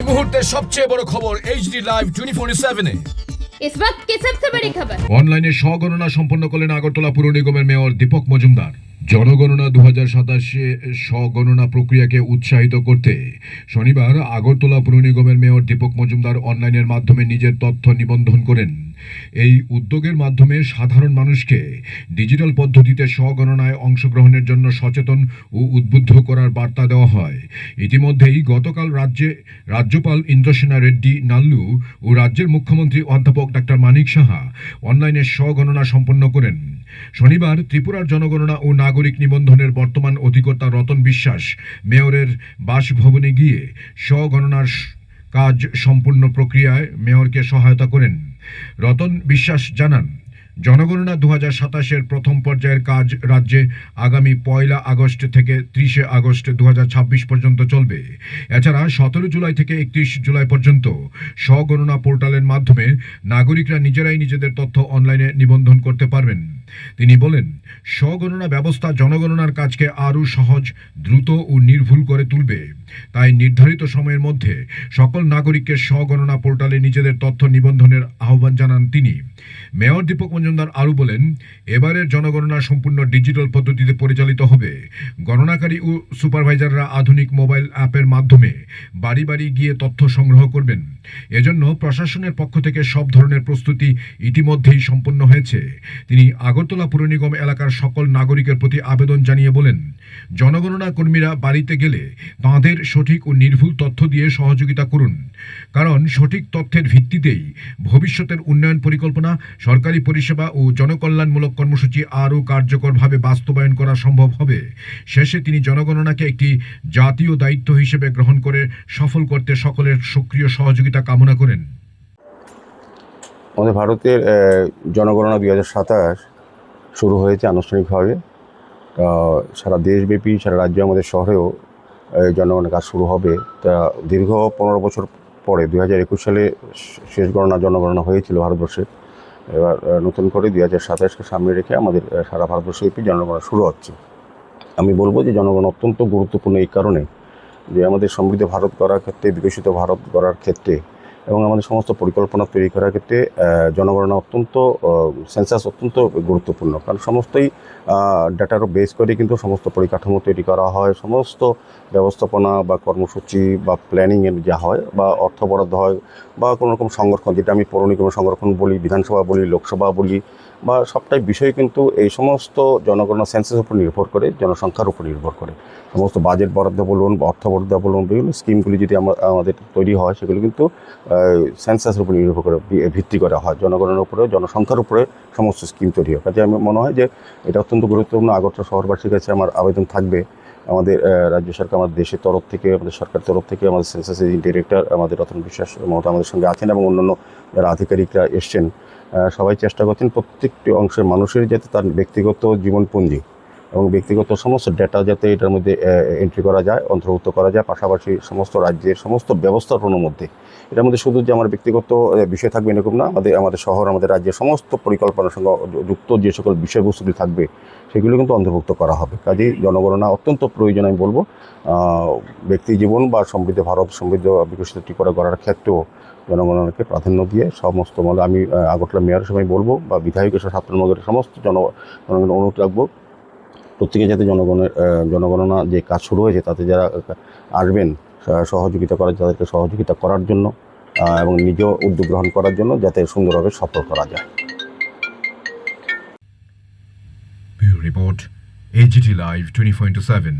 মুহূর্তের সবচেয়ে বড় খবর এইচডি লাইভ 24/7 इस वक्त की सबसे बड़ी खबर। অনলাইনে স্বগণনা সম্পন্ন করলেন আগরতলা পুর নিগমের মেয়র দীপক মজুমদার। জনগণনা 2027 স্বগণনা প্রক্রিয়াকে উৎসাহিত করতে শনিবার আগরতলা পুর নিগমের মেয়র দীপক মজুমদার অনলাইনের মাধ্যমে নিজের তথ্য নিবন্ধন করেন। এই উদ্যোগের মাধ্যমে সাধারণ মানুষকে ডিজিটাল পদ্ধতিতে স্বগণনায় অংশগ্রহণের জন্য সচেতন ও উদ্বুদ্ধ করার বার্তা দেওয়া হয়। ইতিমধ্যেই গতকাল রাজ্যপাল ইন্দ্রসেনা রেড্ডি নাল্লু ও রাজ্যের মুখ্যমন্ত্রী অধ্যাপক ডাক্তার মানিক সাহা অনলাইনে স্বগণনা সম্পন্ন করেন। শনিবার ত্রিপুরার জনগণনা ও নাগরিক নিবন্ধনের বর্তমান অধিকর্তা রতন বিশ্বাস মেয়রের বাসভবনে গিয়ে স্বগণনার কাজ সম্পূর্ণ প্রক্রিয়ায় মেয়রকে সহায়তা করেন। রতন বিশ্বাস জানান, জনগণনা 2027 প্রথম পর্যায়ের কাজ রাজ্যে আগামী 1 আগস্ট থেকে 30 আগস্ট 2026 পর্যন্ত চলবে। এছাড়া 17 জুলাই থেকে 31 জুলাই পর্যন্ত স্বগণনা পোর্টালের মাধ্যমে নাগরিকরা নিজেরাই নিজেদের তথ্য অনলাইনে নিবন্ধন করতে পারবেন। তিনি বলেন, স্বগণনা ব্যবস্থা জনগণনার কাজকে আরও সহজ, দ্রুত ও নির্ভুল করে তুলবে। তাই নির্ধারিত সময়ের মধ্যে সকল নাগরিককে স্বগণনা পোর্টালে নিজেদের তথ্য নিবন্ধনের আহ্বান জানান তিনি। মেয়র দীপক মজুমদার আরও বলেন, এবারের জনগণনা সম্পূর্ণ ডিজিটাল পদ্ধতিতে পরিচালিত হবে। গণনাকারী ও সুপারভাইজাররা আধুনিক মোবাইল অ্যাপের মাধ্যমে বাড়ি বাড়ি গিয়ে তথ্য সংগ্রহ করবেন। এজন্য প্রশাসনের পক্ষ থেকে সব ধরনের প্রস্তুতি ইতিমধ্যেই সম্পন্ন হয়েছে। তিনি আগরতলা পুর নিগম এলাকার সকল নাগরিকের প্রতি আবেদন জানিয়ে বলেন, জনগণনা কর্মীরা বাড়িতে গেলে তাঁদের সঠিক ও নির্ভুল তথ্য দিয়ে সহযোগিতা করুন। কারণ সঠিক তথ্যের ভিত্তিতেই ভবিষ্যতের উন্নয়ন পরিকল্পনা, সরকারি পরিষেবা ও জনকল্যাণমূলক কর্মসূচি আরও কার্যকরভাবে বাস্তবায়ন করা সম্ভব হবে। শেষে তিনি জনগণনাকে একটি জাতীয় দায়িত্ব হিসেবে গ্রহণ করে সফল করতে সকলের সক্রিয় সহযোগিতা কামনা করেন। আমাদের ভারতের জনগণনা 2027 শুরু হয়েছে আনুষ্ঠানিকভাবে। সারা দেশব্যাপী, সারা রাজ্যে, আমাদের শহরেও জনগণনা কাজ শুরু হবে। তা দীর্ঘ 15 বছর পরে 2021 সালে শেষ জনগণনা হয়েছিল ভারতবর্ষে। এবার নতুন করে 2027কে সামনে রেখে আমাদের সারা ভারতবর্ষব্যাপী জনগণনা শুরু হচ্ছে। আমি বলবো যে জনগণনা অত্যন্ত গুরুত্বপূর্ণ এই কারণে যে আমাদের সমৃদ্ধ ভারত গড়ার ক্ষেত্রে, বিকশিত ভারত গড়ার ক্ষেত্রে এবং আমাদের সমস্ত পরিকল্পনা তৈরি করার ক্ষেত্রে জনগণনা সেন্সাস অত্যন্ত গুরুত্বপূর্ণ। কারণ সমস্তই ডাটার বেস করে কিন্তু সমস্ত পরিকাঠামো তৈরি করা হয়। সমস্ত ব্যবস্থাপনা বা কর্মসূচি বা প্ল্যানিংয়ের যা হয় বা অর্থ বরাদ্দ হয় বা কোনো রকম সংরক্ষণ, যেটা আমি পৌর নিগমের সংরক্ষণ বলি, বিধানসভা বলি, লোকসভা বলি, বা সবটাই বিষয় কিন্তু এই সমস্ত জনগণনা সেন্সাসের উপর নির্ভর করে, জনসংখ্যার উপর নির্ভর করে। সমস্ত বাজেট বরাদ্দ বলুন বা অর্থ বরাদ্দ বলুন, বিভিন্ন স্কিমগুলি যদি আমাদের তৈরি হয়, সেগুলো কিন্তু সেন্সাসের উপর নির্ভর করে, ভিত্তি করা হয়। জনগণনার উপরে, জনসংখ্যার উপরে সমস্ত স্কিম তৈরি হয়। কাজে আমার মনে হয় যে এটা অত্যন্ত গুরুত্বপূর্ণ। আগরতলা শহরবাসীর কাছে আমার আবেদন থাকবে, আমাদের রাজ্য সরকার, আমাদের দেশের তরফ থেকে, আমাদের সরকার তরফ থেকে, আমাদের সেন্সাসের ডিরেক্টর আমাদের রতন বিশ্বাস মহোদয় আমাদের সঙ্গে আছেন এবং অন্যান্য যারা আধিকারিকরা এসছেন, সবাই চেষ্টা করছেন প্রত্যেকটি অংশের মানুষের যাতে তার ব্যক্তিগত জীবনপঞ্জি এবং ব্যক্তিগত সমস্ত ডেটা যাতে এটার মধ্যে এন্ট্রি করা যায়, অন্তর্ভুক্ত করা যায়। পাশাপাশি সমস্ত রাজ্যের সমস্ত ব্যবস্থাপনার মধ্যে, এটার মধ্যে শুধু যে আমার ব্যক্তিগত বিষয় থাকবে এরকম না, আমাদের শহর, আমাদের রাজ্যের সমস্ত পরিকল্পনার সঙ্গে যুক্ত যে সকল বিষয়বস্তুগুলি থাকবে সেগুলো কিন্তু অন্তর্ভুক্ত করা হবে। কাজেই জনগণনা অত্যন্ত প্রয়োজন। আমি বলবো ব্যক্তি জীবন বা সমৃদ্ধ ভারত, সমৃদ্ধ বিকশিত ত্রিপুরা গড়ার ক্ষেত্রেও জনগণনাকে প্রাধান্য দিয়ে সমস্ত আমি আগরতলা মেয়র হিসেবে বলবো বা বিধায়ক হিসেবে ছাত্রনগরের সমস্ত জনগণ অনুরোধ রাখবো, প্রত্যেকে যাতে জনগণনা যে কাজ শুরু হয়েছে তাতে যারা আসবেন সহযোগিতা করা, তাদেরকে সহযোগিতা করার জন্য এবং নিজেও উদ্যোগ গ্রহণ করার জন্য যাতে সুন্দরভাবে সফল করা যায়। Report HD live 24/7।